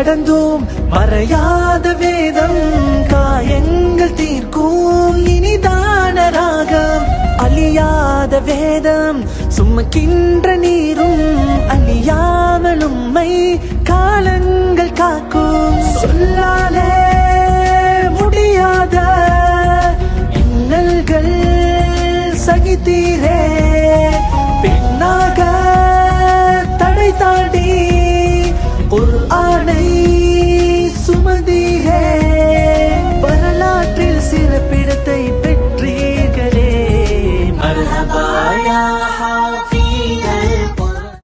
கடந்தோம் மறையாத வேதம் காயங்கள் தீர்க்கும் இனிதான ராகம் அழியாத வேதம் சுமக்கின்ற நீரும் அழியாமல் உம்மை காலங்கள் காக்கும் சொல்லாலே